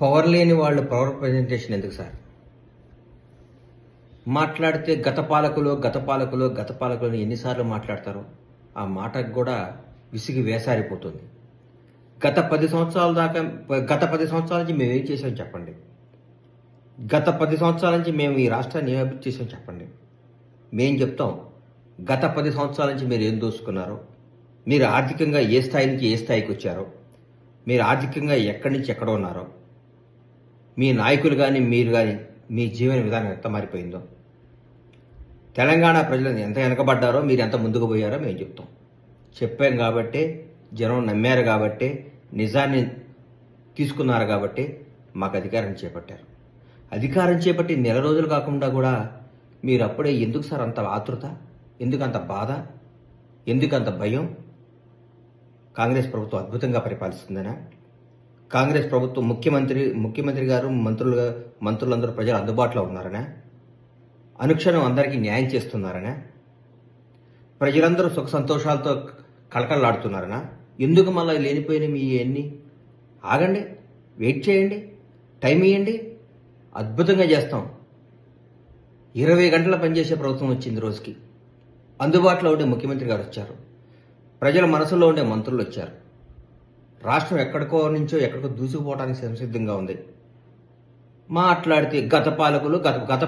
Power లేని వాళ్ళు power presentation ఎందుకు సార్? మాట్లాడితే గత పాలకులు ఎన్నిసార్లు మాట్లాడతారో ఆ మాటకు కూడా విసిగి వేసారిపోతుంది. గత 10 సంవత్సరాల నుంచి మేము ఏం చేసాం చెప్పండి. గత 10 సంవత్సరాల నుంచి మేము ఈ రాష్ట్రాన్ని ఏం అభివృద్ధి చేసాం చెప్పండి. మేం చెప్తాం, గత 10 సంవత్సరాల నుంచి మీరు ఏం దోసుకున్నారో, మీరు ఆర్థికంగా ఏ స్థాయి నుంచి ఏ స్థాయికి వచ్చారో, మీరు ఆర్థికంగా ఎక్కడి నుంచి ఎక్కడ ఉన్నారో, మీ నాయకులు కానీ మీరు కానీ మీ జీవన విధానం ఎంత మారిపోయిందో, తెలంగాణ ప్రజలు ఎంత వెనకబడ్డారో, మీరు ఎంత ముందుకు పోయారో మేము చెప్తాం. చెప్పాం కాబట్టే జనం నమ్మారు, కాబట్టే నిజాన్ని తీసుకున్నారు, కాబట్టి మాకు అధికారం చేపట్టారు. అధికారం చేపట్టి నెల రోజులు కాకుండా కూడా మీరు అప్పుడే ఎందుకు సార్ అంత ఆతృత, ఎందుకు అంత బాధ, ఎందుకు అంత భయం? కాంగ్రెస్ ప్రభుత్వం అద్భుతంగా పరిపాలిస్తుందనా? కాంగ్రెస్ ప్రభుత్వం ముఖ్యమంత్రి గారు మంత్రులందరూ ప్రజలు అందుబాటులో ఉన్నారనా? అనుక్షణం అందరికీ న్యాయం చేస్తున్నారనా? ప్రజలందరూ సుఖ సంతోషాలతో కళకళలాడుతున్నారనా? ఎందుకు మళ్ళీ లేనిపోయిన మీ ఎన్ని? ఆగండి, వెయిట్ చేయండి, టైం ఇవ్వండి, అద్భుతంగా చేస్తాం. 20 గంటల పనిచేసే ప్రభుత్వం వచ్చింది రోజుకి. అందుబాటులో ఉండే ముఖ్యమంత్రి గారు వచ్చారు, ప్రజల మనసులో ఉండే మంత్రులు వచ్చారు. రాష్ట్రం ఎక్కడికో నుంచో ఎక్కడికో దూసుకుపోవడానికి సంసిద్ధంగా ఉంది. మాట్లాడితే గత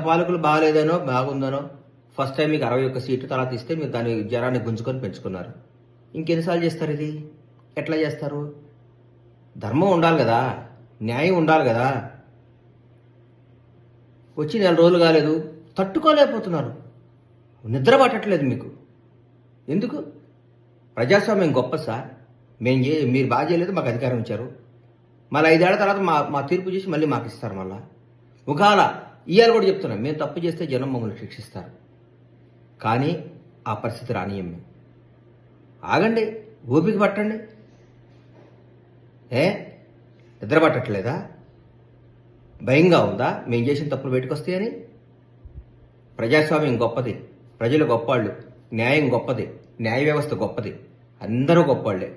పాలకులు బాగాలేదనో బాగుందనో, ఫస్ట్ టైం మీకు 61 సీట్లు తర్వాత ఇస్తే మీరు దాని జనాన్ని గుంజుకొని పెంచుకున్నారు. ఇంకెన్నిసార్లు చేస్తారు? ఇది ఎట్లా చేస్తారు? ధర్మం ఉండాలి కదా, న్యాయం ఉండాలి కదా. వచ్చి 4 రోజులు కాలేదు, తట్టుకోలేకపోతున్నారు, నిద్ర పట్టట్లేదు మీకు. ఎందుకు? ప్రజాస్వామ్యం గొప్ప సార్. మీరు బాగా చేయలేదు, మాకు అధికారం ఇచ్చారు, మళ్ళీ 5 ఏళ్ల తర్వాత మా తీర్పు చేసి మళ్ళీ మాకు ఇస్తారు. మళ్ళా ఒకవేళ ఇవాళ కూడా చెప్తున్నాం, మేము తప్పు చేస్తే జనం మమ్మల్ని శిక్షిస్తారు, కానీ ఆ పరిస్థితి రానియం మేము. ఆగండి, ఓపిక పట్టండి. నిద్ర పట్టట్లేదా? భయంగా ఉందా మేము చేసిన తప్పులు బయటకు వస్తాయని? ప్రజాస్వామ్యం గొప్పది, ప్రజలు గొప్పవాళ్ళు, న్యాయం గొప్పది, న్యాయ వ్యవస్థ గొప్పది, అందరూ గొప్పవాళ్లే.